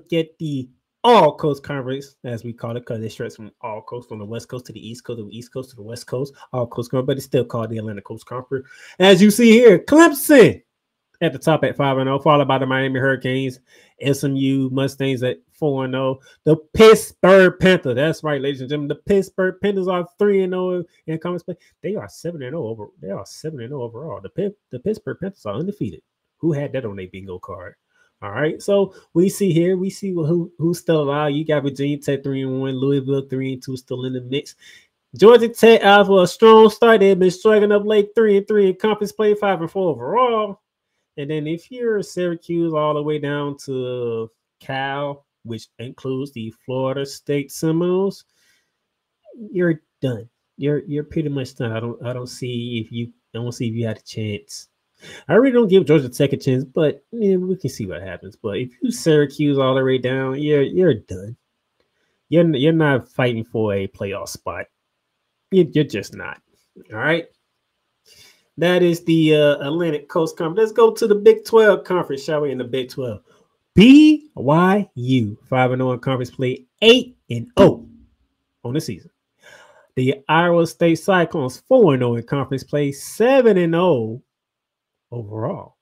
get the all coast conference, as we call it, because it stretches from all coast, from the west coast to the east coast, to the east coast to the west coast, all coast conference, but it's still called the Atlantic Coast Conference. As you see here, Clemson at the top at 5-0, followed by the Miami Hurricanes, SMU Mustangs at 4-0. The Pittsburgh Panthers, that's right, ladies and gentlemen, the Pittsburgh Panthers are 3-0 in conference play. They are 7-0 over. They are 7-0 overall. The Pittsburgh Panthers are undefeated. Who had that on their bingo card? All right, so we see here, we see who's still alive. You got Virginia Tech 3-1, Louisville 3-2 still in the mix. Georgia Tech out for a strong start. They've been struggling up late 3-3 in conference play, 5-4 overall. And then if you're Syracuse all the way down to Cal, which includes the Florida State Seminoles, you're done. You're pretty much done. I don't see if you had a chance. I really don't give Georgia Tech a chance, but we can see what happens. But if you Syracuse all the way down, you're done. You're not fighting for a playoff spot. You're just not. All right. That is the Atlantic Coast Conference. Let's go to the Big 12 Conference, shall we? In the Big 12, BYU 5-0 in conference play, 8-0 on the season. The Iowa State Cyclones 4-0 in conference play, 7-0 overall.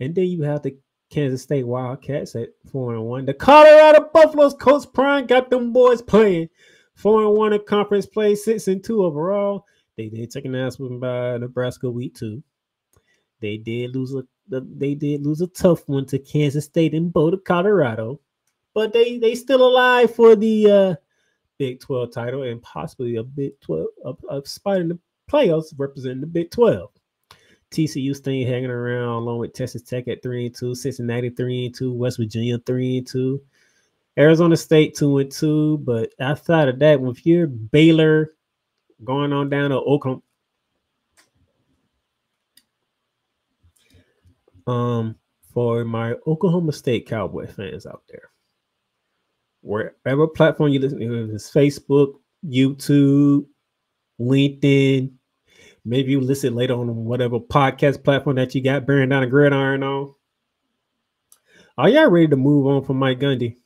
And then you have the Kansas State Wildcats at 4-1. The Colorado Buffaloes, Coach Prime got them boys playing 4-1 in conference play, 6-2 overall. They did take an ass whooping by Nebraska week 2. They did lose a tough one to Kansas State in Boulder, Colorado, but they still alive for the Big 12 title and possibly a Big 12 a spot in the playoffs representing the Big 12. TCU staying hanging around along with Texas Tech at 3-2, Cincinnati 3-2, West Virginia 3-2, Arizona State 2-2. But outside of that, if you're Baylor going on down to Oklahoma, for my Oklahoma State Cowboy fans out there, wherever platform you listen to, it's Facebook, YouTube, LinkedIn, maybe you listen later on whatever podcast platform that you got bearing down a gridiron on. Are y'all ready to move on from Mike Gundy?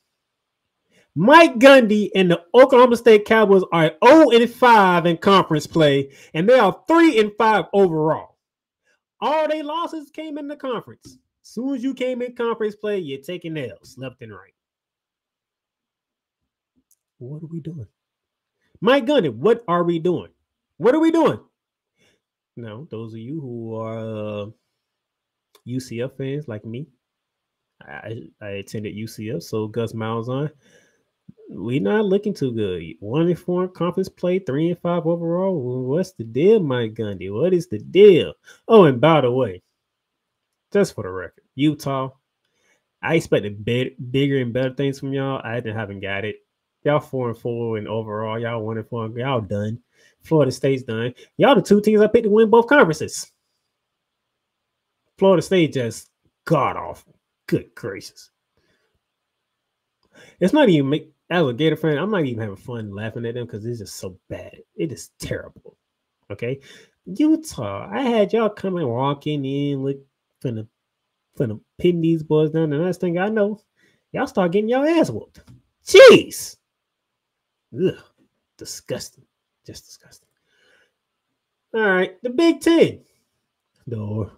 Mike Gundy and the Oklahoma State Cowboys are 0-5 in conference play, and they are 3-5 overall. All their losses came in the conference. As soon as you came in conference play, you're taking L's left and right. What are we doing? Mike Gundy, what are we doing? What are we doing? Now, those of you who are UCF fans like me, I attended UCF, so Gus Malzahn, we're not looking too good. 1-4 in conference play, 3-5 overall. What's the deal, Mike Gundy? What is the deal? Oh, and by the way, just for the record, Utah, I expected bigger and better things from y'all. I haven't got it. Y'all 4-4 and overall. Y'all 1-4. Y'all done. Florida State's done. Y'all the two teams I picked to win both conferences. Florida State just god awful. Good gracious. It's not even as a Gator fan, I'm not even having fun laughing at them because it's just so bad. It is terrible. Okay. Utah, I had y'all coming walking in, look finna pin these boys down. The next thing I know, y'all start getting y'all ass whooped. Jeez. Ugh. Disgusting. Just disgusting. All right. The Big Ten. The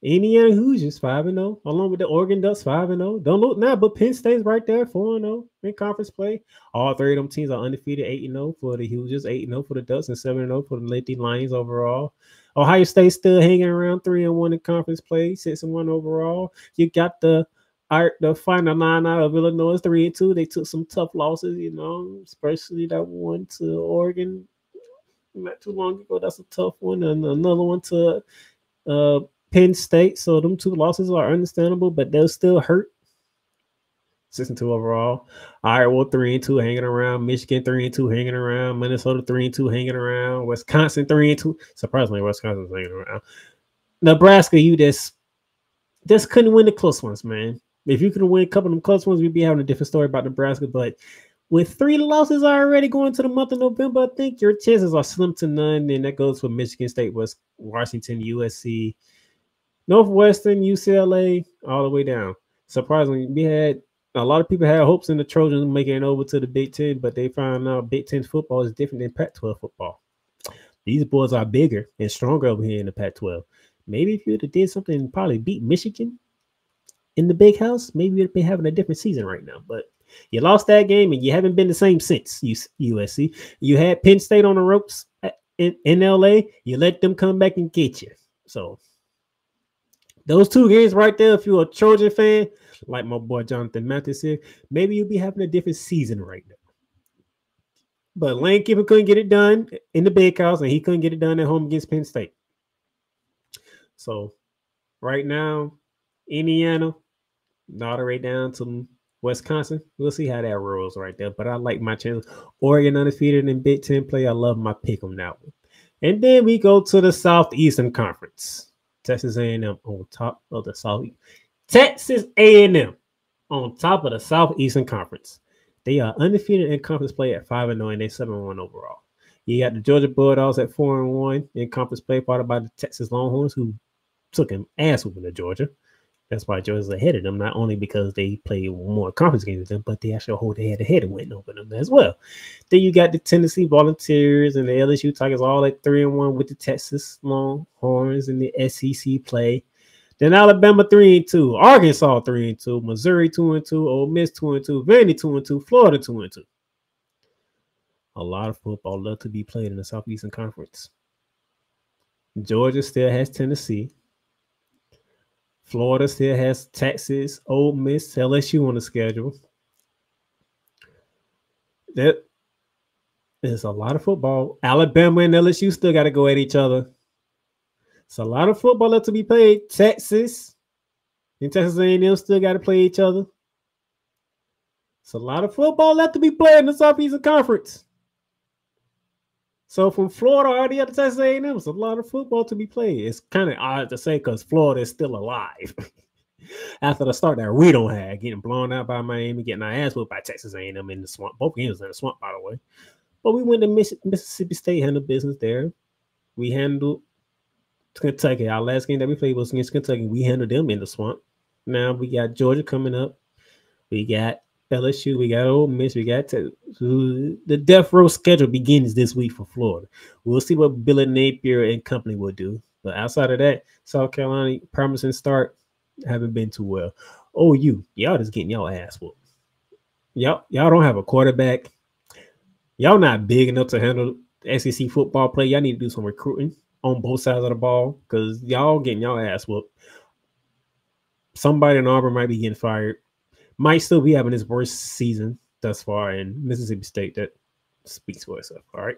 Indiana Hoosiers 5-0, along with the Oregon Ducks 5-0. Don't look now, but Penn State's right there 4-0 in conference play. All three of them teams are undefeated, 8-0 for the Hoosiers, 8-0 for the Ducks, and 7-0 for the Lady Lions overall. Ohio State still hanging around 3-1 in conference play, 6-1 overall. You got the final line out of Illinois 3-2. They took some tough losses, especially that one to Oregon not too long ago. That's a tough one, and another one to Penn State. So them two losses are understandable, but they'll still hurt. 6-2 overall. Iowa 3-2 hanging around. Michigan 3-2 hanging around. Minnesota 3-2 hanging around. Wisconsin 3-2. Surprisingly, Wisconsin's hanging around. Nebraska, you just couldn't win the close ones, man. If you could win a couple of them close ones, we'd be having a different story about Nebraska. But with 3 losses already going to the month of November, I think your chances are slim to none. And that goes for Michigan State, Washington, USC, Northwestern, UCLA, all the way down. Surprisingly, we had A lot of people had hopes in the Trojans making it over to the Big Ten, but they found out Big Ten football is different than Pac-12 football. These boys are bigger and stronger over here in the Pac-12. Maybe if you'd have did something and probably beat Michigan in the big house, maybe you'd be having a different season right now. But you lost that game and you haven't been the same since USC. You had Penn State on the ropes in LA. You let them come back and get you. So those two games right there, if you're a Trojan fan, like my boy Jonathan Mathis said, maybe you'll be having a different season right now. But Lane Kiffin couldn't get it done in the big house, and he couldn't get it done at home against Penn State. So right now, Indiana, all the way down to Wisconsin. We'll see how that rolls right there. But I like my chances. Oregon undefeated in Big Ten play. I love my pick on that one. And then we go to the Southeastern Conference. Texas A&M on top of the South. Texas A&M on top of the Southeastern Conference. They are undefeated in conference play at 5-0, and they're 7-1 overall. You got the Georgia Bulldogs at 4-1 in conference play, followed by the Texas Longhorns, who took an ass whooping to Georgia. That's why Georgia's ahead of them, not only because they play more conference games with them, but they actually hold their head and win over them as well. Then you got the Tennessee Volunteers and the LSU Tigers all at 3-1 with the Texas Longhorns in the SEC play. Then Alabama 3-2, Arkansas 3-2, Missouri 2-2, Ole Miss 2-2, Vandy 2-2, Florida 2-2. A lot of football left to be played in the Southeastern Conference. Georgia still has Tennessee. Florida still has Texas, Ole Miss, LSU on the schedule. That is a lot of football. Alabama and LSU still got to go at each other. It's a lot of football left to be played. Texas and Texas A&M still got to play each other. It's a lot of football left to be played in the Southeastern Conference. So from Florida all the other Texas A&M, it's a lot of football to be played. It's kind of odd to say because Florida is still alive after the start that we don't have, getting blown out by Miami, getting our ass whooped by Texas A&M in the swamp. Both games in the swamp, by the way. But we went to Mississippi State, handled business there. We handled Kentucky. Our last game that we played was against Kentucky. We handled them in the swamp. Now we got Georgia coming up. We got LSU, we got Ole Miss, we got the death row schedule begins this week for Florida. We'll see what Billy Napier and company will do. But outside of that, South Carolina, promising start, haven't been too well. Oh, y'all just getting y'all ass whooped. Y'all don't have a quarterback. Y'all not big enough to handle SEC football play. Y'all need to do some recruiting on both sides of the ball because y'all getting y'all ass whooped. Somebody in Auburn might be getting fired. Might still be having his worst season thus far in Mississippi State. That speaks for itself. All right.